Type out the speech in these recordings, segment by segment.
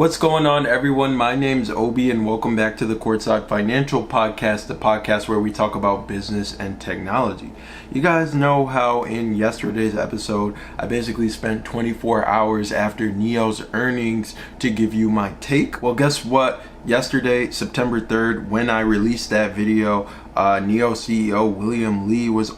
What's going on, everyone? My name's Obi, and welcome back to the Courtside Financial Podcast, the podcast where we talk about business and technology. You guys know how in yesterday's episode, I basically spent 24 hours after NIO's earnings to give you my take. Well, guess what? Yesterday, September 3rd, when I released that video, NIO CEO William Li was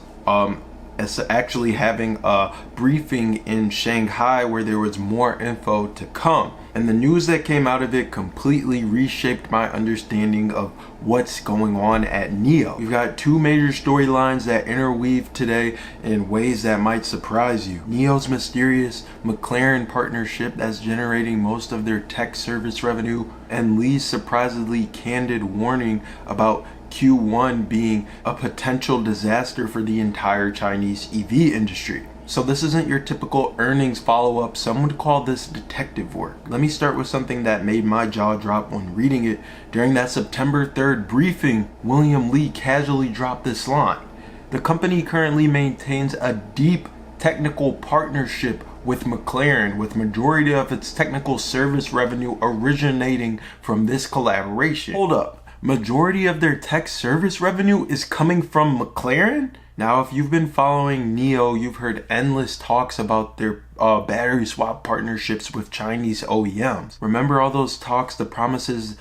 actually having a briefing in Shanghai where there was more info to come. And the news that came out of it completely reshaped my understanding of what's going on at NIO. We've got two major storylines that interweave today in ways that might surprise you. NIO's mysterious McLaren partnership that's generating most of their tech service revenue, and Lee's surprisingly candid warning about Q1 being a potential disaster for the entire Chinese EV industry. So this isn't your typical earnings follow-up. Some would call this detective work. Let me start with something that made my jaw drop when reading it. During that September 3rd briefing, William Li casually dropped this line. The company currently maintains a deep technical partnership with McLaren, with majority of its technical service revenue originating from this collaboration. Hold up. Majority of their tech service revenue is coming from McLaren? Now, if you've been following NIO, you've heard endless talks about their battery swap partnerships with Chinese OEMs. Remember all those talks, the promises,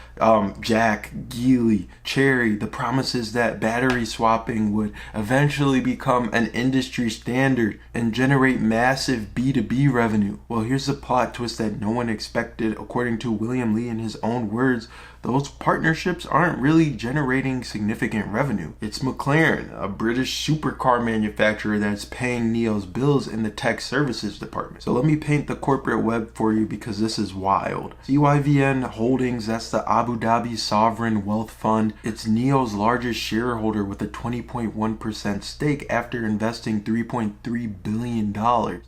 Jack, Geely, Chery, the promises that battery swapping would eventually become an industry standard and generate massive B2B revenue. Well, here's the plot twist that no one expected. According to William Li in his own words, those partnerships aren't really generating significant revenue. It's McLaren, a British supercar manufacturer that's paying NIO's bills in the tech services department. So let me paint the corporate web for you because this is wild. CYVN Holdings, that's the Abu Dhabi Sovereign Wealth Fund. It's NIO's largest shareholder with a 20.1% stake after investing $3.3 billion.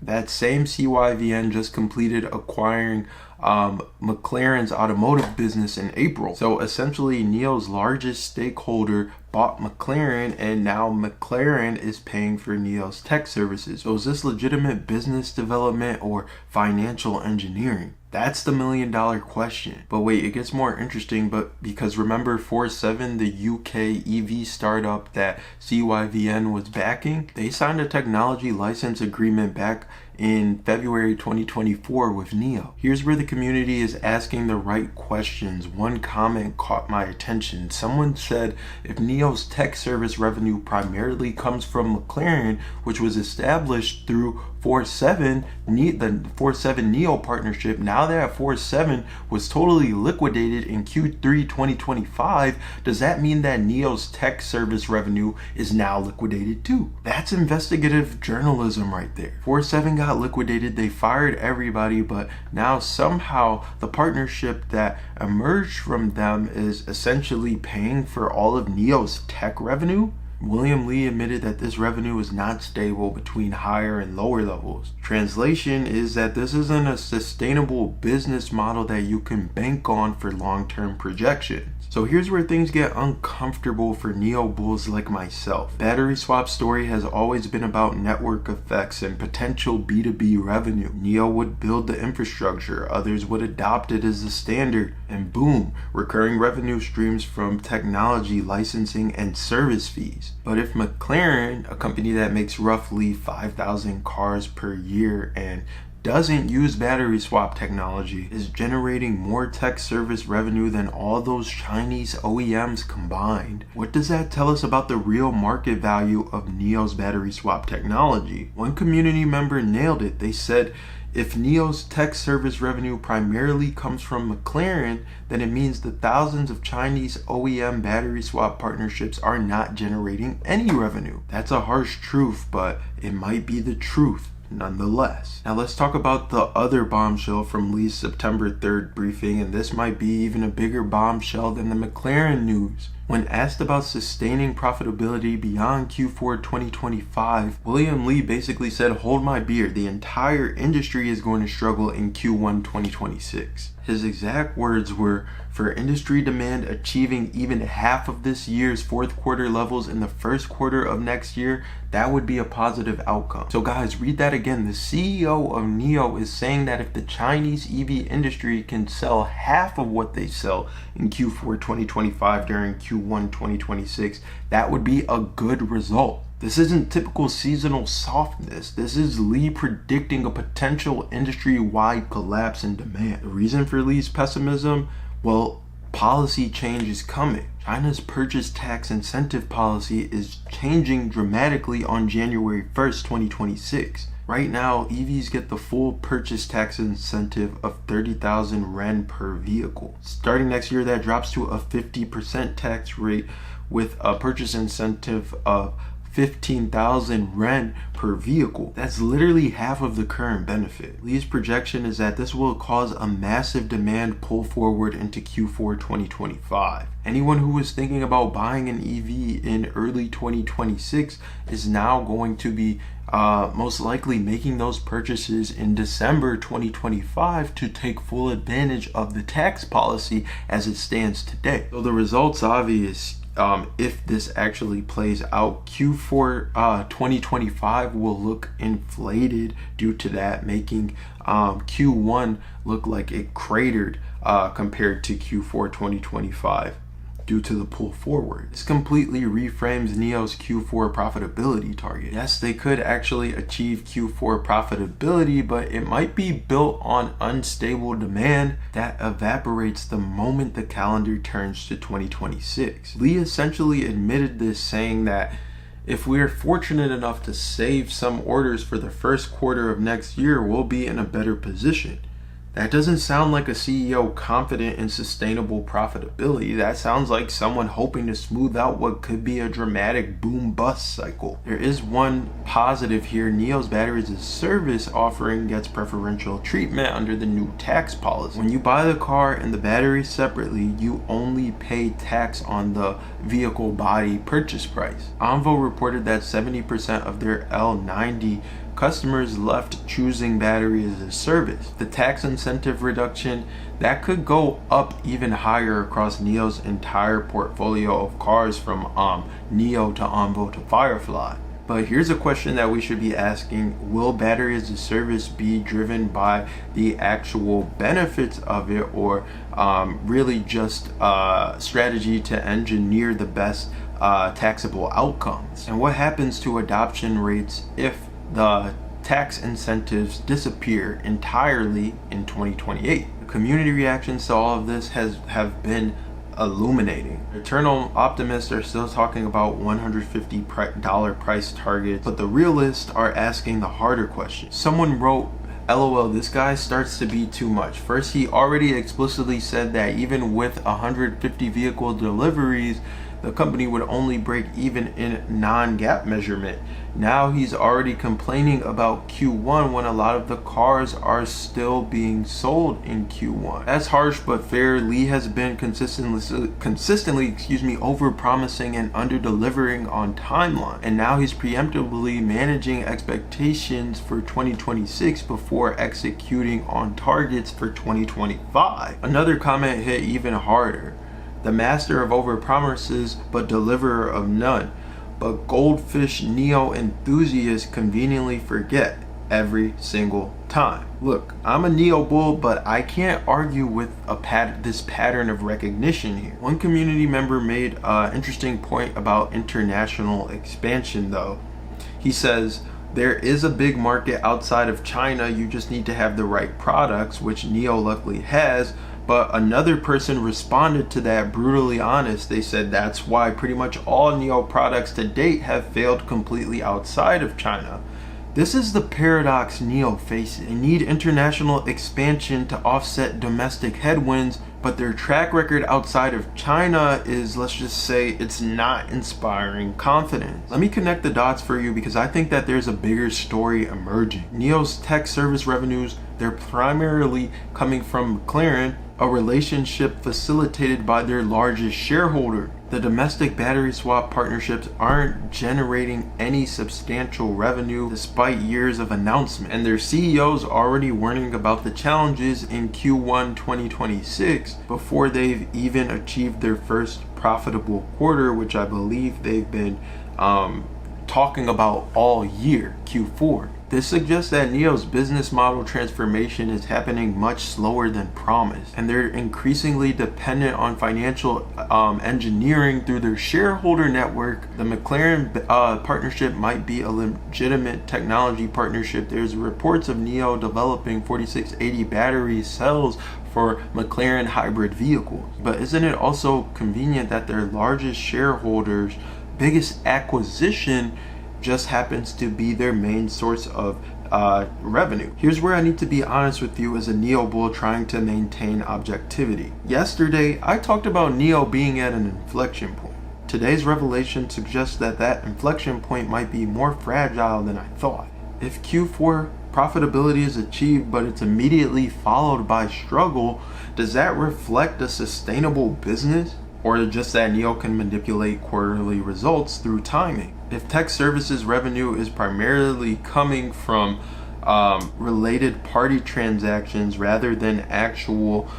That same CYVN just completed acquiring McLaren's automotive business in April. So essentially NIO's largest stakeholder bought McLaren, and now McLaren is paying for NIO's tech services. So is this legitimate business development or financial engineering? That's the $1 million question. But wait, it gets more interesting, because remember ForSeven, the UK EV startup that CYVN was backing? They signed a technology license agreement back in February 2024 with NIO. Here's where the community is asking the right questions. One comment caught my attention. Someone said if NIO's tech service revenue primarily comes from McLaren, which was established through ForSeven, the ForSeven NIO partnership, now that ForSeven was totally liquidated in Q3 2025, does that mean that NIO's tech service revenue is now liquidated too? That's investigative journalism right there. ForSeven got liquidated, they fired everybody, but now somehow the partnership that emerged from them is essentially paying for all of NIO's tech revenue? William Li admitted that this revenue is not stable between higher and lower levels. Translation is that this isn't a sustainable business model that you can bank on for long-term projections. So here's where things get uncomfortable for NIO bulls like myself. Battery swap story has always been about network effects and potential B2B revenue. NIO would build the infrastructure, others would adopt it as the standard, and boom, recurring revenue streams from technology, licensing, and service fees. But if McLaren, a company that makes roughly 5,000 cars per year and doesn't use battery swap technology, is generating more tech service revenue than all those Chinese OEMs combined, what does that tell us about the real market value of NIO's battery swap technology? One community member nailed it. They said, if NIO's tech service revenue primarily comes from McLaren, then it means the thousands of Chinese OEM battery swap partnerships are not generating any revenue. That's a harsh truth, but it might be the truth nonetheless. Now let's talk about the other bombshell from Lee's September 3rd briefing, and this might be even a bigger bombshell than the McLaren news. When asked about sustaining profitability beyond Q4 2025, William Li basically said, "Hold my beer, the entire industry is going to struggle in Q1 2026. His exact words were, "For industry demand achieving even half of this year's fourth quarter levels in the first quarter of next year, that would be a positive outcome." So guys, read that again. The CEO of NIO is saying that if the Chinese EV industry can sell half of what they sell in Q4 2025 during Q1 2026, that would be a good result. This isn't typical seasonal softness. This is Li predicting a potential industry-wide collapse in demand. The reason for Li's pessimism? Well, policy change is coming. China's purchase tax incentive policy is changing dramatically on January 1st, 2026. Right now, EVs get the full purchase tax incentive of 30,000 Ren per vehicle. Starting next year, that drops to a 50% tax rate with a purchase incentive of 15,000 Ren per vehicle. That's literally half of the current benefit. Li's projection is that this will cause a massive demand pull forward into Q4 2025. Anyone who was thinking about buying an EV in early 2026 is now going to be most likely making those purchases in December 2025 to take full advantage of the tax policy as it stands today. So the result's obvious. If this actually plays out, Q4 2025 will look inflated due to that, making Q1 look like it cratered compared to Q4 2025 due to the pull forward. This completely reframes NIO's Q4 profitability target. Yes, they could actually achieve Q4 profitability, but it might be built on unstable demand that evaporates the moment the calendar turns to 2026. Li essentially admitted this, saying that if we are fortunate enough to save some orders for the first quarter of next year, we'll be in a better position. That doesn't sound like a CEO confident in sustainable profitability. That sounds like someone hoping to smooth out what could be a dramatic boom-bust cycle. There is one positive here. NIO's batteries as a service offering gets preferential treatment under the new tax policy. When you buy the car and the battery separately, you only pay tax on the vehicle body purchase price. Anvo reported that 70% of their L90 customers left choosing battery as a service. The tax incentive reduction, that could go up even higher across NIO's entire portfolio of cars, from NIO to Anvo to Firefly. But here's a question that we should be asking: will battery as a service be driven by the actual benefits of it, or really just strategy to engineer the best taxable outcomes? And what happens to adoption rates if the tax incentives disappear entirely in 2028? The community reactions to all of this have been illuminating. Eternal optimists are still talking about $150 price targets, but the realists are asking the harder question. Someone wrote, "LOL, this guy starts to be too much. First, he already explicitly said that even with 150 vehicle deliveries, the company would only break even in non-GAAP measurement. Now he's already complaining about Q1 when a lot of the cars are still being sold in Q1. That's harsh but fair. Li has been consistently, over-promising and under-delivering on timeline. And now he's preemptively managing expectations for 2026 before executing on targets for 2025. Another comment hit even harder. The master of over-promises but deliverer of none. But goldfish NIO enthusiasts conveniently forget every single time. Look, I'm a NIO bull, but I can't argue with this pattern of recognition here. One community member made an interesting point about international expansion though. He says, there is a big market outside of China, you just need to have the right products, which NIO luckily has. But another person responded to that brutally honest. They said that's why pretty much all NIO products to date have failed completely outside of China. This is the paradox NIO faces. They need international expansion to offset domestic headwinds, but their track record outside of China is, let's just say, it's not inspiring confidence. Let me connect the dots for you because I think that there's a bigger story emerging. NIO's tech service revenues, they're primarily coming from McLaren, a relationship facilitated by their largest shareholder. The domestic battery swap partnerships aren't generating any substantial revenue despite years of announcement, and their CEOs already warning about the challenges in Q1 2026 before they've even achieved their first profitable quarter, which I believe they've been talking about all year, Q4. This suggests that NIO's business model transformation is happening much slower than promised, and they're increasingly dependent on financial engineering through their shareholder network. The McLaren partnership might be a legitimate technology partnership. There's reports of NIO developing 4680 battery cells for McLaren hybrid vehicles. But isn't it also convenient that their largest shareholders' biggest acquisition just happens to be their main source of revenue? Here's where I need to be honest with you as a NIO bull trying to maintain objectivity. Yesterday, I talked about NIO being at an inflection point. Today's revelation suggests that that inflection point might be more fragile than I thought. If Q4 profitability is achieved but it's immediately followed by struggle, does that reflect a sustainable business? Or just that NIO can manipulate quarterly results through timing? If tech services revenue is primarily coming from related party transactions rather than actual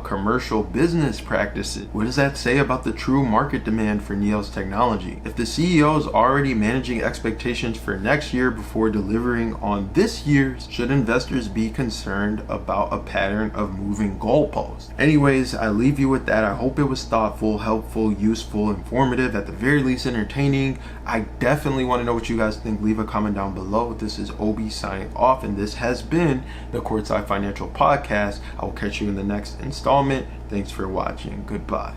commercial business practices, what does that say about the true market demand for NIO's technology? If the CEO is already managing expectations for next year before delivering on this year's, should investors be concerned about a pattern of moving goalposts? Anyways, I leave you with that. I hope it was thoughtful, helpful, useful, informative, at the very least entertaining. I definitely want to know what you guys think. Leave a comment down below. This is Obi signing off, and this has been the Courtside Financial Podcast. I will catch you in the next installment. Thanks for watching. Goodbye.